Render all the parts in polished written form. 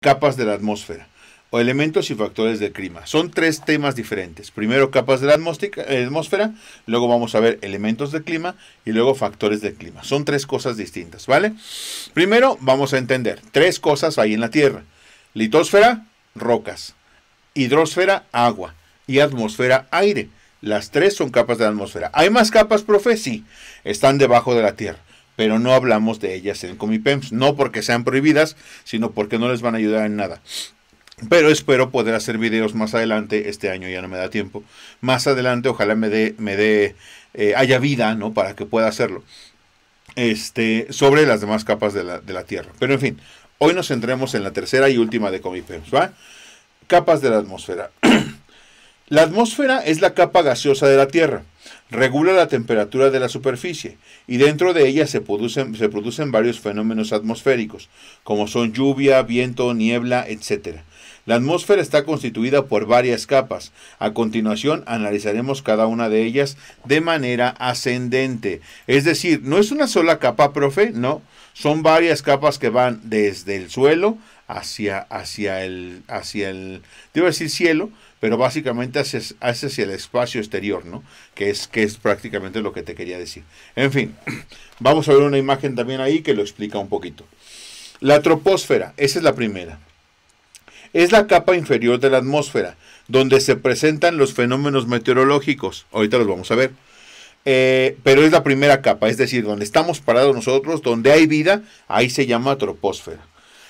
capas de la atmósfera o elementos y factores del clima. Son tres temas diferentes. Primero capas de la atmósfera, luego vamos a ver elementos del clima y luego factores del clima. Son tres cosas distintas, ¿vale? Primero vamos a entender tres cosas hay en la Tierra. Litosfera, rocas. Hidrosfera, agua. Y atmósfera, aire. Las tres son capas de la atmósfera. ¿Hay más capas, profe? Sí, están debajo de la Tierra. Pero no hablamos de ellas en Comipems. No porque sean prohibidas, sino porque no les van a ayudar en nada. Pero espero poder hacer videos más adelante. Este año ya no me da tiempo. Más adelante ojalá haya vida, ¿no? Para que pueda hacerlo. Sobre las demás capas de la Tierra. Pero en fin, hoy nos centremos en la tercera y última de Comipems, ¿va? Capas de la atmósfera. La atmósfera es la capa gaseosa de la Tierra. Regula la temperatura de la superficie y dentro de ella se producen varios fenómenos atmosféricos, como son lluvia, viento, niebla, etc. La atmósfera está constituida por varias capas. A continuación analizaremos cada una de ellas de manera ascendente. Es decir, no es una sola capa, profe, no. Son varias capas que van desde el suelo hacia el te iba a decir cielo, pero básicamente hacia el espacio exterior, ¿no? Que es prácticamente lo que te quería decir. En fin, vamos a ver una imagen también ahí que lo explica un poquito. La troposfera, esa es la primera. Es la capa inferior de la atmósfera, donde se presentan los fenómenos meteorológicos. Ahorita los vamos a ver. Pero es la primera capa, es decir, donde estamos parados nosotros, donde hay vida, ahí se llama troposfera.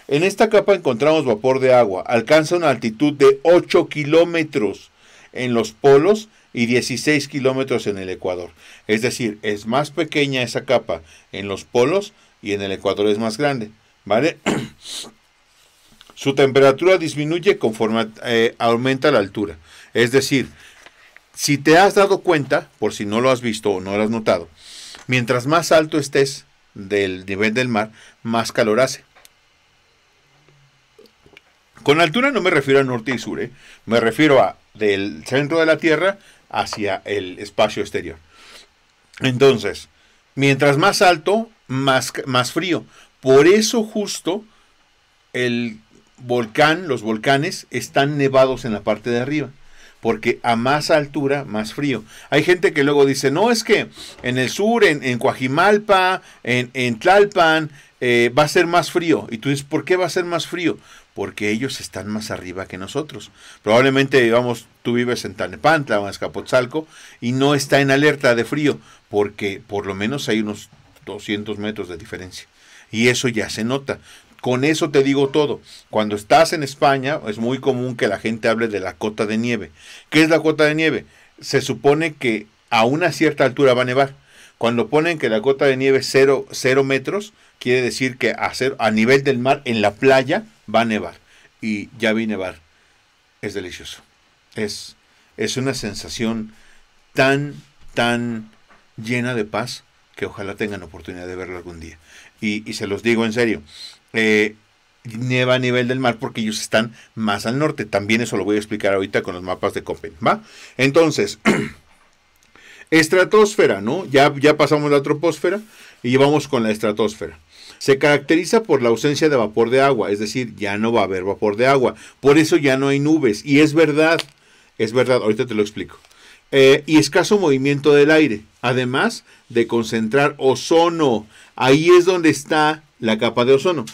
En esta capa encontramos vapor de agua. Alcanza una altitud de 8 kilómetros en los polos y 16 kilómetros en el ecuador. Es decir, es más pequeña esa capa en los polos y en el ecuador es más grande, ¿vale? Su temperatura disminuye conforme aumenta la altura. Es decir, si te has dado cuenta, por si no lo has visto o no lo has notado, mientras más alto estés del nivel del mar, más calor hace. Con altura no me refiero a norte y sur, me refiero a del centro de la Tierra hacia el espacio exterior. Entonces, mientras más alto, más frío. Por eso justo los volcanes están nevados en la parte de arriba. Porque a más altura, más frío. Hay gente que luego dice, no, es que en el sur, en Coajimalpa, en Tlalpan, va a ser más frío. Y tú dices, ¿por qué va a ser más frío? Porque ellos están más arriba que nosotros. Probablemente, digamos, tú vives en Tlalnepantla o en Azcapotzalco y no está en alerta de frío, porque por lo menos hay unos 200 metros de diferencia. Y eso ya se nota. Con eso te digo todo. Cuando estás en España, es muy común que la gente hable de la cota de nieve. ¿Qué es la cota de nieve? Se supone que a una cierta altura va a nevar. Cuando ponen que la cota de nieve es 0 metros, quiere decir que a nivel del mar, en la playa, va a nevar. Y ya vi nevar. Es delicioso. Es una sensación tan llena de paz que ojalá tengan oportunidad de verlo algún día. Y se los digo en serio. Nieva a nivel del mar porque ellos están más al norte. También eso lo voy a explicar ahorita con los mapas de Köppen, ¿va? Entonces, estratosfera, ¿no? Ya pasamos la troposfera y vamos con la estratosfera. Se caracteriza por la ausencia de vapor de agua, es decir, ya no va a haber vapor de agua. Por eso ya no hay nubes. Y es verdad, ahorita te lo explico. Y escaso movimiento del aire, además de concentrar ozono. Ahí es donde está la capa de ozono.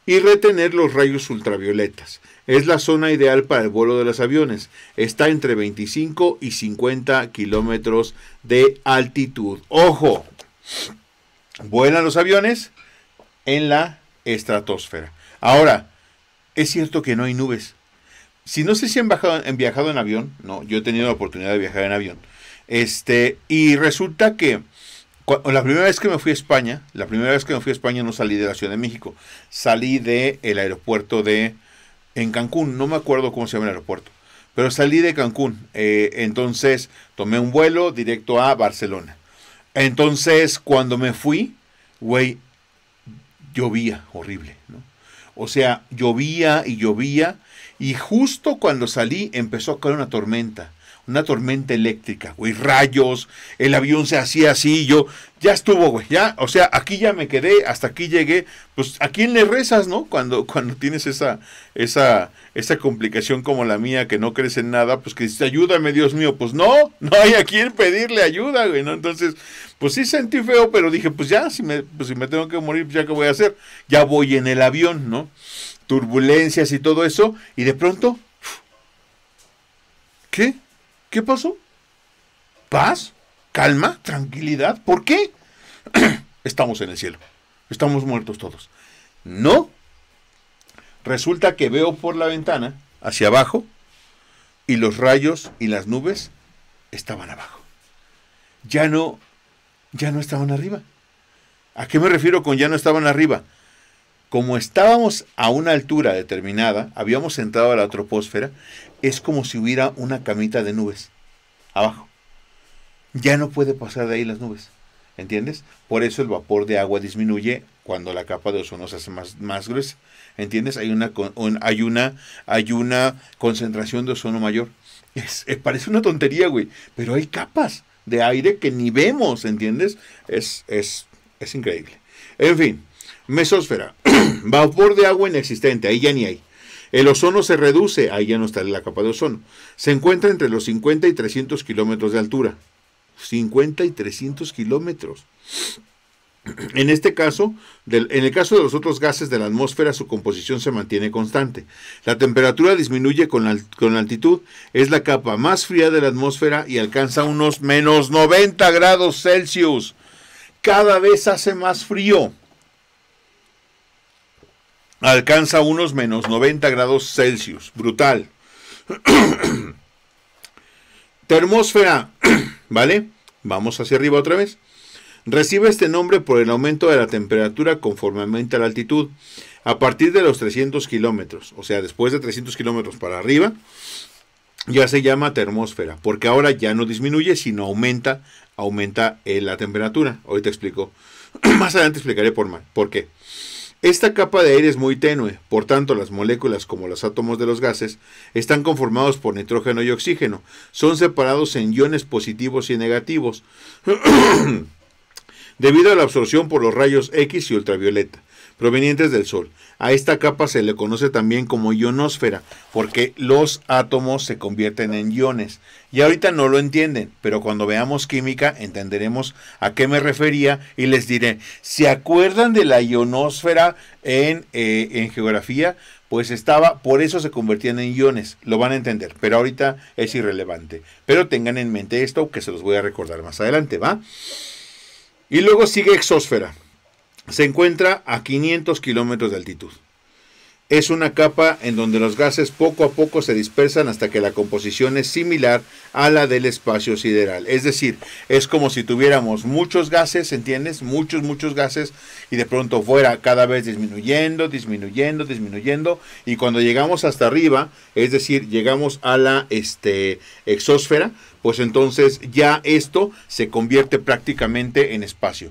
Y retener los rayos ultravioletas. Es la zona ideal para el vuelo de los aviones. Está entre 25 y 50 kilómetros de altitud. ¡Ojo! Vuelan los aviones en la estratosfera. Ahora, es cierto que no hay nubes. Si no sé si han viajado en avión, no, yo he tenido la oportunidad de viajar en avión. Y resulta que la primera vez que me fui a España, no salí de la Ciudad de México, salí del aeropuerto en Cancún, no me acuerdo cómo se llama el aeropuerto, pero salí de Cancún, entonces tomé un vuelo directo a Barcelona. Entonces, cuando me fui, güey, llovía horrible, ¿no? O sea, llovía y justo cuando salí empezó a caer una tormenta. una tormenta eléctrica, güey, rayos, el avión se hacía así, yo, ya estuvo, güey, ya, o sea, aquí ya me quedé, hasta aquí llegué, pues, ¿a quién le rezas, no? Cuando tienes esa complicación como la mía, que no crees en nada, pues que dices, ayúdame, Dios mío, pues no hay a quién pedirle ayuda, güey, ¿no? Entonces, pues sí sentí feo, pero dije, pues ya, si me tengo que morir, pues ya, ¿qué voy a hacer? Ya voy en el avión, ¿no? Turbulencias y todo eso, y de pronto, ¿qué? ¿Qué pasó? ¿Paz? ¿Calma? ¿Tranquilidad? ¿Por qué? Estamos en el cielo. Estamos muertos todos. No. Resulta que veo por la ventana, hacia abajo, y los rayos y las nubes estaban abajo. Ya no estaban arriba. ¿A qué me refiero con ya no estaban arriba? Como estábamos a una altura determinada, habíamos entrado a la troposfera, es como si hubiera una camita de nubes abajo. Ya no puede pasar de ahí las nubes, ¿entiendes? Por eso el vapor de agua disminuye cuando la capa de ozono se hace más gruesa, ¿entiendes? Hay una concentración de ozono mayor. Parece una tontería, güey, pero hay capas de aire que ni vemos, ¿entiendes? Es increíble. En fin, mesósfera, vapor de agua inexistente, ahí ya ni hay. El ozono se reduce, ahí ya no está la capa de ozono. Se encuentra entre los 50 y 300 kilómetros de altura. 50 y 300 kilómetros. En este caso, en el caso de los otros gases de la atmósfera, su composición se mantiene constante. La temperatura disminuye con la altitud. Es la capa más fría de la atmósfera y alcanza unos menos 90 grados Celsius. Cada vez hace más frío. Alcanza unos menos 90 grados Celsius. Brutal. Termósfera. ¿Vale? Vamos hacia arriba otra vez. Recibe este nombre por el aumento de la temperatura conforme aumenta la altitud. A partir de los 300 kilómetros, o sea, después de 300 kilómetros para arriba, ya se llama termósfera, porque ahora ya no disminuye, sino aumenta la temperatura. Ahorita explico. Más adelante explicaré por qué. Esta capa de aire es muy tenue, por tanto las moléculas como los átomos de los gases están conformados por nitrógeno y oxígeno. Son separados en iones positivos y negativos debido a la absorción por los rayos X y ultravioleta provenientes del Sol. A esta capa se le conoce también como ionosfera, porque los átomos se convierten en iones. Y ahorita no lo entienden, pero cuando veamos química entenderemos a qué me refería y les diré, ¿se acuerdan de la ionosfera en geografía? Pues por eso se convertían en iones, lo van a entender, pero ahorita es irrelevante. Pero tengan en mente esto, que se los voy a recordar más adelante, ¿va? Y luego sigue exósfera. Se encuentra a 500 kilómetros de altitud. Es una capa en donde los gases poco a poco se dispersan hasta que la composición es similar a la del espacio sideral. Es decir, es como si tuviéramos muchos gases, ¿entiendes? Muchos gases, y de pronto fuera cada vez disminuyendo, y cuando llegamos hasta arriba, es decir, llegamos a la exósfera, pues entonces ya esto se convierte prácticamente en espacio.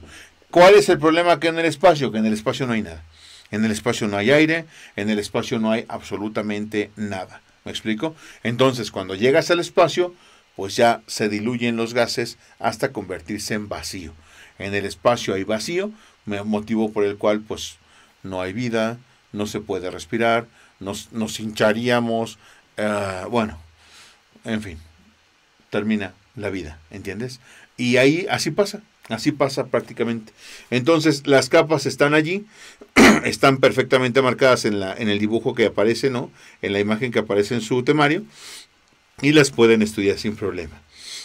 ¿Cuál es el problema que en el espacio? Que en el espacio no hay nada. En el espacio no hay aire, en el espacio no hay absolutamente nada. ¿Me explico? Entonces, cuando llegas al espacio, pues ya se diluyen los gases hasta convertirse en vacío. En el espacio hay vacío, motivo por el cual pues no hay vida, no se puede respirar, nos hincharíamos, bueno, en fin, termina la vida, ¿entiendes? Y ahí así pasa prácticamente. Entonces las capas están allí, están perfectamente marcadas en el dibujo que aparece, ¿no? En la imagen que aparece en su temario, y las pueden estudiar sin problema.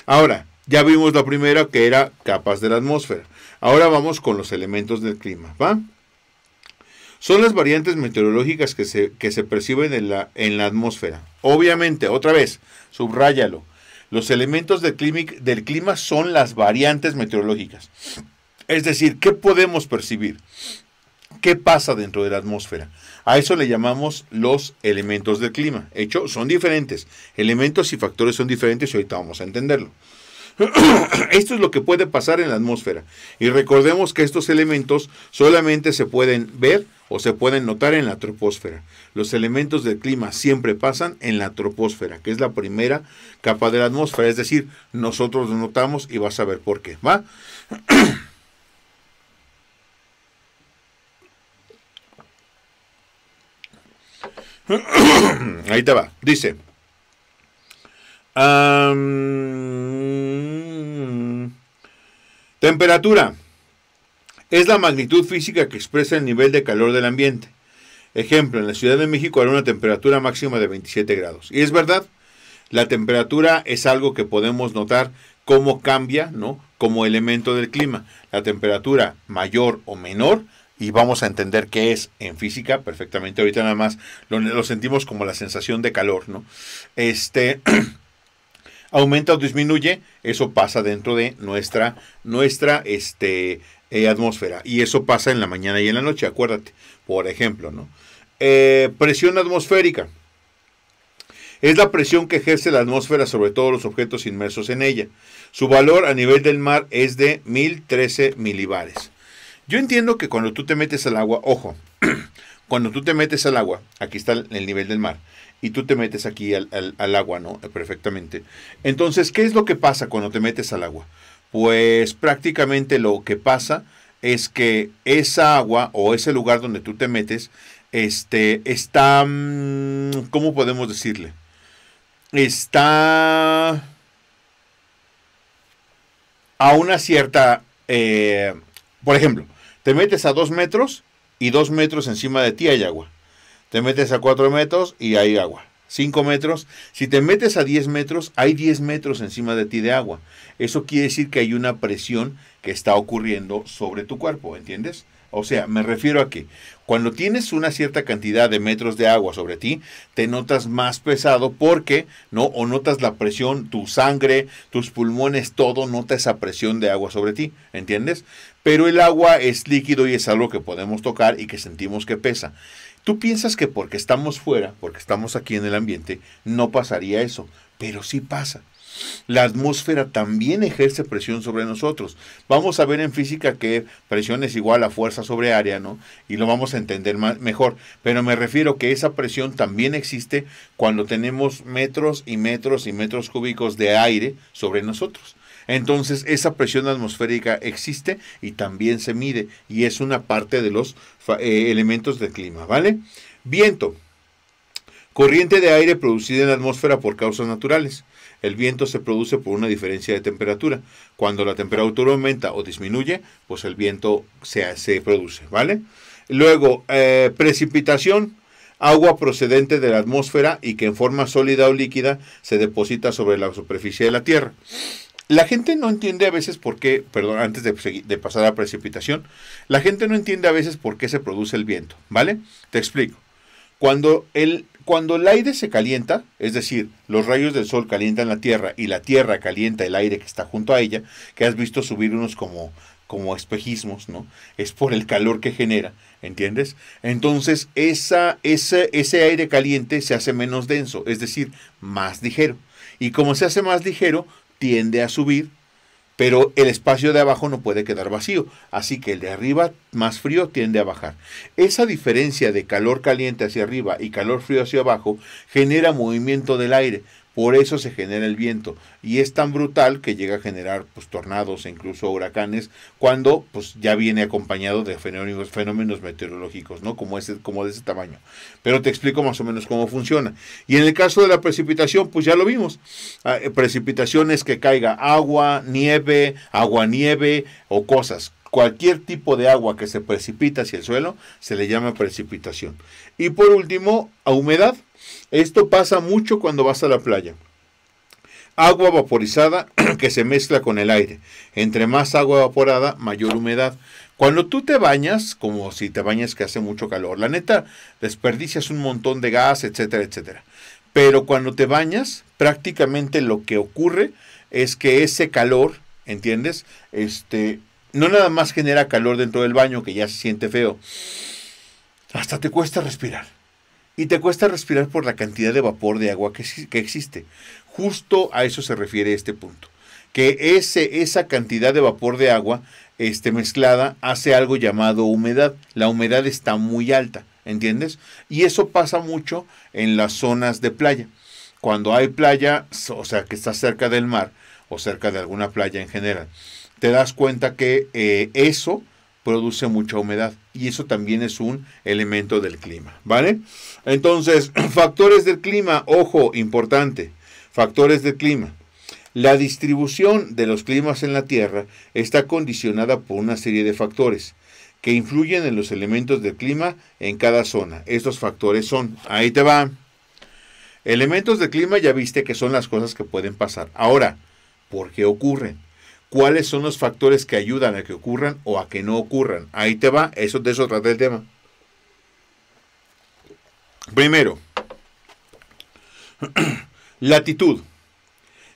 Ahora, ya vimos la primera, que era capas de la atmósfera. Ahora vamos con los elementos del clima, ¿va? Son las variantes meteorológicas que se perciben en la atmósfera. Obviamente, otra vez, subráyalo. Los elementos del clima son las variantes meteorológicas. Es decir, ¿qué podemos percibir? ¿Qué pasa dentro de la atmósfera? A eso le llamamos los elementos del clima. De hecho, son diferentes. Elementos y factores son diferentes y ahorita vamos a entenderlo. Esto es lo que puede pasar en la atmósfera. Y recordemos que estos elementos solamente se pueden ver o se pueden notar en la troposfera. Los elementos del clima siempre pasan en la troposfera, que es la primera capa de la atmósfera. Es decir, nosotros lo notamos y vas a ver por qué. ¿Va? Ahí te va. Dice. Temperatura. Es la magnitud física que expresa el nivel de calor del ambiente. Ejemplo, en la Ciudad de México hay una temperatura máxima de 27 grados. Y es verdad, la temperatura es algo que podemos notar cómo cambia, ¿no? Como elemento del clima. La temperatura mayor o menor, y vamos a entender qué es en física perfectamente. Ahorita nada más lo sentimos como la sensación de calor, ¿no? Aumenta o disminuye, eso pasa dentro de nuestra atmósfera. Y eso pasa en la mañana y en la noche, acuérdate. Por ejemplo, ¿no? Presión atmosférica. Es la presión que ejerce la atmósfera sobre todos los objetos inmersos en ella. Su valor a nivel del mar es de 1013 milibares. Yo entiendo que cuando tú te metes al agua, ojo, cuando tú te metes al agua, aquí está el nivel del mar, y tú te metes aquí al agua, ¿no? Perfectamente. Entonces, ¿qué es lo que pasa cuando te metes al agua? Pues prácticamente lo que pasa es que esa agua o ese lugar donde tú te metes, está, ¿cómo podemos decirle? Está a una cierta, por ejemplo, te metes a 2 metros y 2 metros encima de ti hay agua. Te metes a 4 metros y hay agua. 5 metros. Si te metes a 10 metros, hay 10 metros encima de ti de agua. Eso quiere decir que hay una presión que está ocurriendo sobre tu cuerpo, ¿entiendes? O sea, me refiero a que cuando tienes una cierta cantidad de metros de agua sobre ti, te notas más pesado porque, ¿no? O notas la presión, tu sangre, tus pulmones, todo nota esa presión de agua sobre ti, ¿entiendes? Pero el agua es líquido y es algo que podemos tocar y que sentimos que pesa. Tú piensas que porque estamos fuera, porque estamos aquí en el ambiente, no pasaría eso, pero sí pasa. La atmósfera también ejerce presión sobre nosotros. Vamos a ver en física que presión es igual a fuerza sobre área, ¿no? Y lo vamos a entender mejor. Pero me refiero que esa presión también existe cuando tenemos metros y metros y metros cúbicos de aire sobre nosotros. Entonces, esa presión atmosférica existe y también se mide y es una parte de los elementos del clima, ¿vale? Viento. Corriente de aire producida en la atmósfera por causas naturales. El viento se produce por una diferencia de temperatura. Cuando la temperatura aumenta o disminuye, pues el viento se produce, ¿vale? Luego, precipitación. Agua procedente de la atmósfera y que en forma sólida o líquida se deposita sobre la superficie de la Tierra. La gente no entiende a veces por qué, perdón, antes de pasar a la precipitación, la gente no entiende a veces por qué se produce el viento, ¿vale? Te explico. Cuando el aire se calienta, es decir, los rayos del sol calientan la Tierra y la Tierra calienta el aire que está junto a ella, que has visto subir unos como espejismos, ¿no? Es por el calor que genera, ¿entiendes? Entonces, ese aire caliente se hace menos denso, es decir, más ligero. Y como se hace más ligero, tiende a subir, pero el espacio de abajo no puede quedar vacío, así que el de arriba más frío tiende a bajar. Esa diferencia de calor caliente hacia arriba y calor frío hacia abajo genera movimiento del aire, por eso se genera el viento, y es tan brutal que llega a generar pues, tornados e incluso huracanes, cuando pues, ya viene acompañado de fenómenos meteorológicos, ¿no? Como de ese tamaño. Pero te explico más o menos cómo funciona. Y en el caso de la precipitación, pues ya lo vimos. Precipitación es que caiga agua, nieve, aguanieve o cosas. Cualquier tipo de agua que se precipita hacia el suelo se le llama precipitación. Y por último, a humedad. Esto pasa mucho cuando vas a la playa. Agua vaporizada que se mezcla con el aire. Entre más agua evaporada, mayor humedad. Cuando tú te bañas, como si te bañas que hace mucho calor, la neta, desperdicias un montón de gas, etcétera, etcétera. Pero cuando te bañas, prácticamente lo que ocurre es que ese calor, ¿entiendes? No nada más genera calor dentro del baño, que ya se siente feo. Hasta te cuesta respirar. Y te cuesta respirar por la cantidad de vapor de agua que existe. Justo a eso se refiere este punto. que esa cantidad de vapor de agua mezclada hace algo llamado humedad. La humedad está muy alta, ¿entiendes? Y eso pasa mucho en las zonas de playa. Cuando hay playa, o sea, que está cerca del mar o cerca de alguna playa en general, te das cuenta que eso produce mucha humedad y eso también es un elemento del clima, ¿vale? Entonces, factores del clima, ojo, importante, factores del clima. La distribución de los climas en la Tierra está condicionada por una serie de factores que influyen en los elementos del clima en cada zona. Estos factores son, ahí te va. Elementos del clima ya viste que son las cosas que pueden pasar. Ahora, ¿por qué ocurren? ¿Cuáles son los factores que ayudan a que ocurran o a que no ocurran? Ahí te va, de eso trata el tema. Primero, latitud.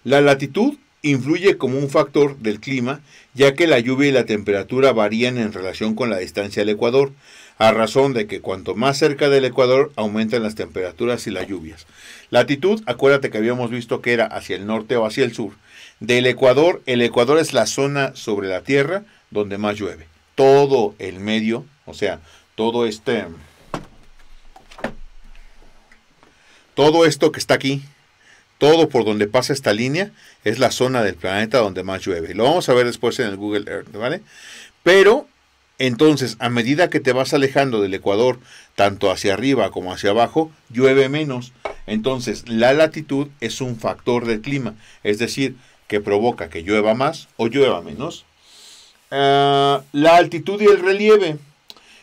La latitud influye como un factor del clima, ya que la lluvia y la temperatura varían en relación con la distancia al ecuador, a razón de que cuanto más cerca del ecuador aumentan las temperaturas y las lluvias. Latitud, acuérdate que habíamos visto que era hacia el norte o hacia el sur. Del ecuador, el ecuador es la zona sobre la Tierra donde más llueve. Todo el medio, o sea, todo esto que está aquí, todo por donde pasa esta línea, es la zona del planeta donde más llueve. Lo vamos a ver después en el Google Earth, ¿vale? Pero, entonces, a medida que te vas alejando del ecuador, tanto hacia arriba como hacia abajo, llueve menos. Entonces, la latitud es un factor del clima, es decir, que provoca que llueva más o llueva menos. La altitud y el relieve.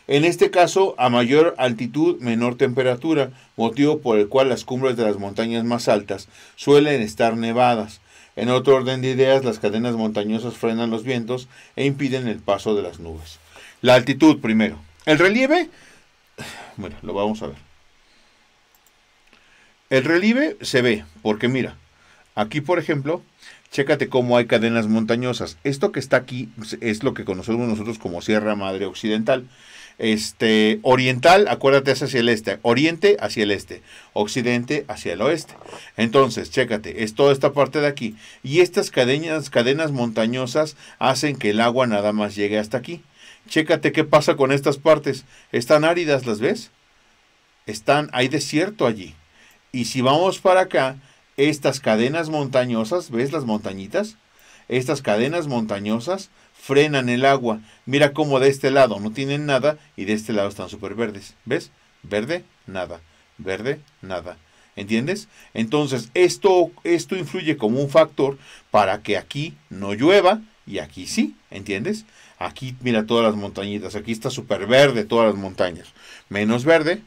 En este caso, a mayor altitud, menor temperatura, motivo por el cual las cumbres de las montañas más altas suelen estar nevadas. En otro orden de ideas, las cadenas montañosas frenan los vientos e impiden el paso de las nubes. La altitud primero. El relieve, bueno, lo vamos a ver. El relieve se ve, porque mira, aquí por ejemplo, chécate cómo hay cadenas montañosas. Esto que está aquí es lo que conocemos nosotros como Sierra Madre Occidental. Oriental, acuérdate, es hacia el este, oriente hacia el este, occidente hacia el oeste. Entonces, chécate, es toda esta parte de aquí. Y estas cadenas montañosas hacen que el agua nada más llegue hasta aquí. Chécate qué pasa con estas partes. Están áridas, ¿las ves? Hay desierto allí. Y si vamos para acá, estas cadenas montañosas, ¿ves las montañitas? Estas cadenas montañosas frenan el agua. Mira cómo de este lado no tienen nada y de este lado están súper verdes. ¿Ves? Verde, nada. Verde, nada. ¿Entiendes? Entonces, esto influye como un factor para que aquí no llueva y aquí sí. ¿Entiendes? Aquí, mira todas las montañitas. Aquí está súper verde todas las montañas. Menos verde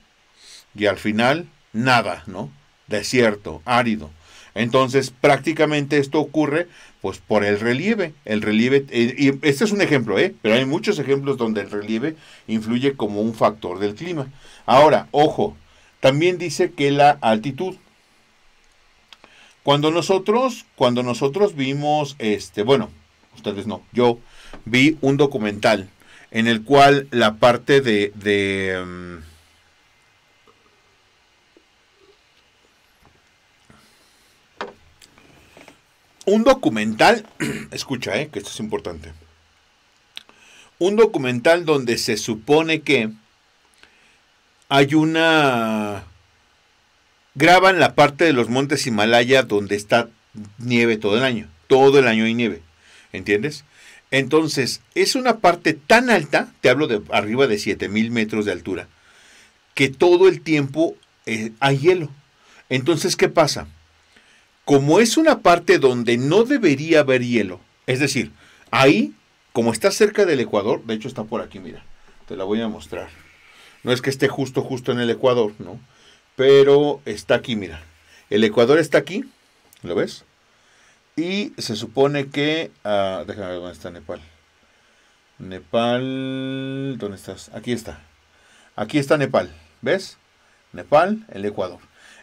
y al final nada, ¿no? Desierto, árido. Entonces, prácticamente esto ocurre pues por el relieve. El relieve, y este es un ejemplo, pero hay muchos ejemplos donde el relieve influye como un factor del clima. Ahora, ojo, también dice que la altitud. Cuando nosotros vimos, bueno, ustedes no, yo vi un documental en el cual la parte un documental, escucha, que esto es importante. Un documental donde se supone que hay graban la parte de los montes Himalaya donde está nieve todo el año hay nieve, ¿entiendes? Entonces, es una parte tan alta, te hablo de arriba de 7,000 metros de altura, que todo el tiempo hay hielo. Entonces, ¿qué pasa? Como es una parte donde no debería haber hielo, es decir, ahí, como está cerca del Ecuador, de hecho está por aquí, mira, te la voy a mostrar. No es que esté justo en el Ecuador, ¿no? Pero está aquí, mira. El Ecuador está aquí, ¿lo ves? Y se supone que, déjame ver dónde está Nepal. Nepal, ¿dónde estás? Aquí está. Aquí está Nepal, ¿ves? Nepal, el Ecuador.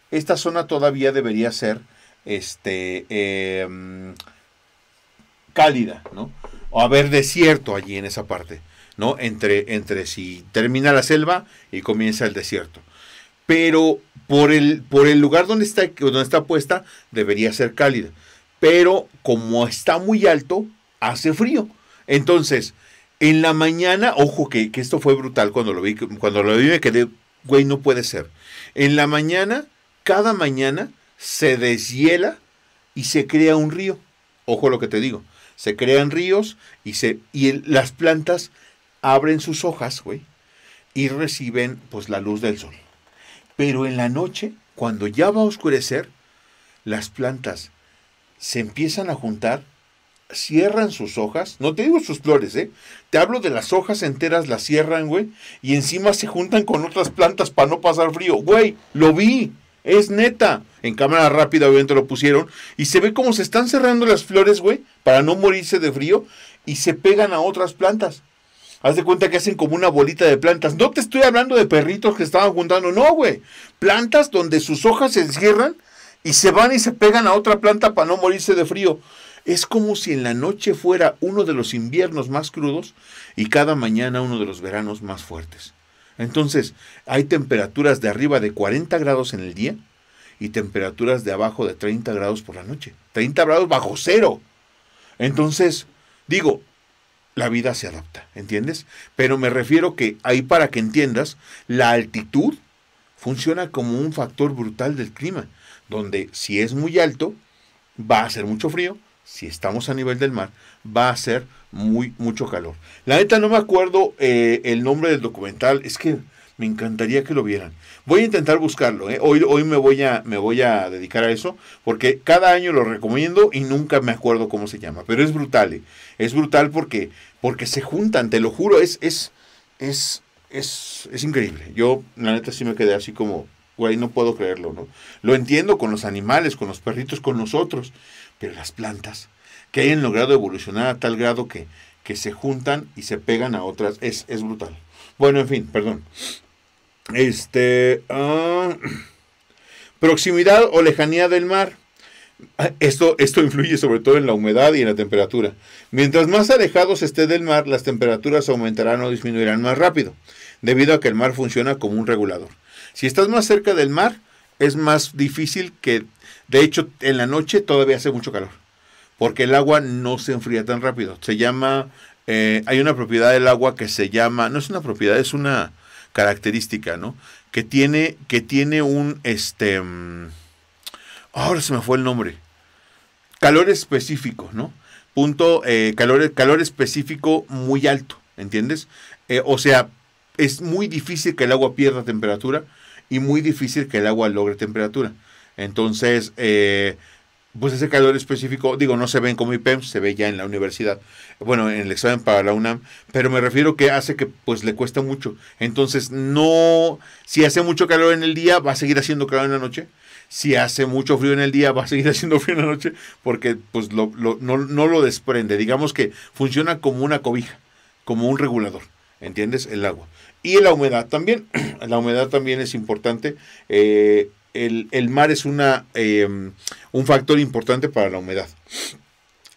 Esta zona todavía debería ser cálida, ¿no? O haber desierto allí en esa parte, ¿no? Entre si termina la selva y comienza el desierto. Pero por el lugar donde está puesta, debería ser cálida. pero como está muy alto, hace frío. Entonces, en la mañana, ojo que esto fue brutal cuando lo vi me quedé, güey, no puede ser. En la mañana, cada mañana, se deshiela y se crea un río. Ojo lo que te digo. Se crean ríos las plantas abren sus hojas, güey, y reciben pues la luz del sol. Pero en la noche, cuando ya va a oscurecer, las plantas se empiezan a juntar, cierran sus hojas, no te digo sus flores, te hablo de las hojas enteras, las cierran, güey, y encima se juntan con otras plantas para no pasar frío, güey, lo vi, es neta, en cámara rápida obviamente lo pusieron, y se ve cómo se están cerrando las flores, güey, para no morirse de frío, y se pegan a otras plantas. Haz de cuenta que hacen como una bolita de plantas. No te estoy hablando de perritos que estaban juntando, no, güey. Plantas donde sus hojas se encierran y se van y se pegan a otra planta para no morirse de frío. Es como si en la noche fuera uno de los inviernos más crudos y cada mañana uno de los veranos más fuertes. Entonces, hay temperaturas de arriba de 40 grados en el día y temperaturas de abajo de 30 grados por la noche. 30 grados bajo cero. Entonces, digo, la vida se adapta, ¿entiendes? Pero me refiero que ahí, para que entiendas, la altitud funciona como un factor brutal del clima, donde si es muy alto, va a hacer mucho frío, si estamos a nivel del mar, va a hacer mucho calor. La neta no me acuerdo el nombre del documental, es que me encantaría que lo vieran. Voy a intentar buscarlo, Hoy me voy a dedicar a eso, porque cada año lo recomiendo y nunca me acuerdo cómo se llama, pero es brutal, Es brutal porque se juntan, te lo juro, es increíble. Yo, la neta, sí me quedé así como, güey, no puedo creerlo, ¿no? Lo entiendo con los animales, con los perritos, con nosotros, pero las plantas, que hayan logrado evolucionar a tal grado que se juntan y se pegan a otras, es brutal. Bueno, en fin, perdón. Proximidad o lejanía del mar. Esto influye sobre todo en la humedad y en la temperatura. Mientras más alejados esté del mar, las temperaturas aumentarán o disminuirán más rápido, debido a que el mar funciona como un regulador. Si estás más cerca del mar, es más difícil que, de hecho, en la noche todavía hace mucho calor, porque el agua no se enfría tan rápido. Se llama, hay una propiedad del agua que se llama, no es una propiedad, es una característica, ¿no? Que tiene un, ahora se me fue el nombre, calor específico, ¿no? Calor específico muy alto, ¿entiendes? O sea, es muy difícil que el agua pierda temperatura y muy difícil que el agua logre temperatura. Entonces, pues ese calor específico, digo, no se ve en Comipems, se ve ya en la universidad, bueno, en el examen para la UNAM, pero me refiero que hace que pues le cuesta mucho. Entonces, no, si hace mucho calor en el día, va a seguir haciendo calor en la noche. Si hace mucho frío en el día, va a seguir haciendo frío en la noche, porque pues no lo desprende. Digamos que funciona como una cobija, como un regulador, ¿entiendes? El agua. Y la humedad también. La humedad también es importante. El mar es un factor importante para la humedad.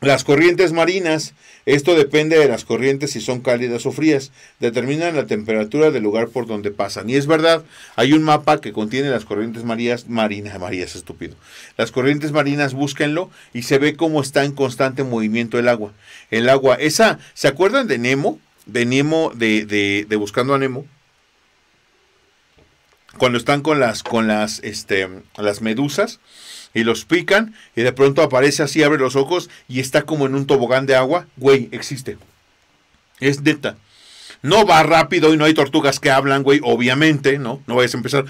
Las corrientes marinas, esto depende de las corrientes, si son cálidas o frías, determinan la temperatura del lugar por donde pasan. Y es verdad, hay un mapa que contiene las corrientes marinas, estúpido. Las corrientes marinas, búsquenlo, y se ve cómo está en constante movimiento el agua. El agua, ¿se acuerdan de Nemo? De Buscando a Nemo. Cuando están con las medusas y los pican y de pronto aparece así, abre los ojos y está como en un tobogán de agua. Güey, existe. Es neta. No va rápido y no hay tortugas que hablan, güey, obviamente, ¿no? No vayas a empezar.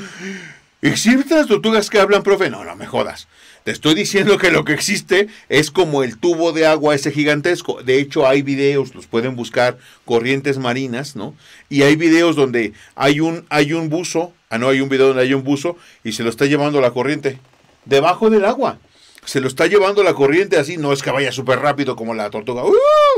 ¿Existen las tortugas que hablan, profe? No, no me jodas. Te estoy diciendo que lo que existe es como el tubo de agua ese gigantesco. De hecho, hay videos, los pueden buscar, corrientes marinas, ¿no? Y hay videos donde hay un buzo, hay un video donde hay un buzo y se lo está llevando la corriente debajo del agua. Se lo está llevando la corriente así, no es que vaya súper rápido como la tortuga,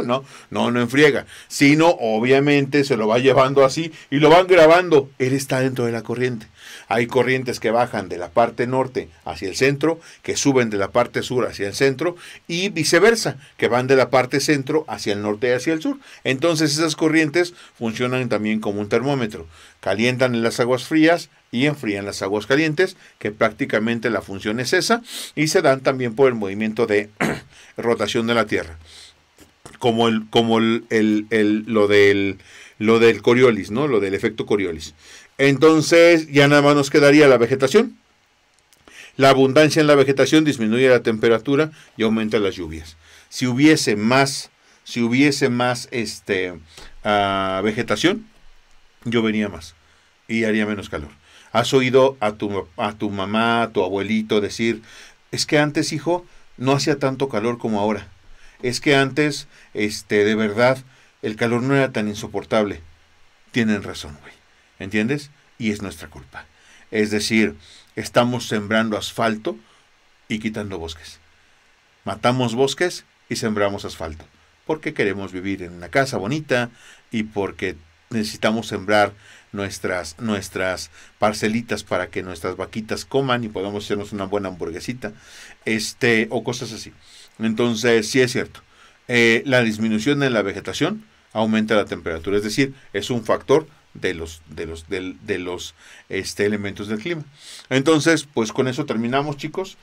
no enfriega, sino obviamente se lo va llevando así y lo van grabando. Él está dentro de la corriente. Hay corrientes que bajan de la parte norte hacia el centro, que suben de la parte sur hacia el centro y viceversa, que van de la parte centro hacia el norte y hacia el sur. Entonces esas corrientes funcionan también como un termómetro. Calientan en las aguas frías y enfrían las aguas calientes, que prácticamente la función es esa, y se dan también por el movimiento de rotación de la Tierra, como lo del Coriolis, ¿no? Lo del efecto Coriolis. Entonces ya nada más nos quedaría la vegetación. La abundancia en la vegetación disminuye la temperatura y aumenta las lluvias. Si hubiese más vegetación, llovería más y haría menos calor. ¿Has oído a tu mamá, a tu abuelito decir, es que antes, hijo, no hacía tanto calor como ahora? Es que antes, de verdad, el calor no era tan insoportable. Tienen razón, güey. ¿Entiendes? Y es nuestra culpa. Es decir, estamos sembrando asfalto y quitando bosques. Matamos bosques y sembramos asfalto. Porque queremos vivir en una casa bonita y porque necesitamos sembrar nuestras parcelitas para que nuestras vaquitas coman y podamos hacernos una buena hamburguesita, o cosas así. Entonces, sí es cierto. La disminución en la vegetación aumenta la temperatura, es decir, es un factor de los elementos del clima. Entonces, pues con eso terminamos, chicos.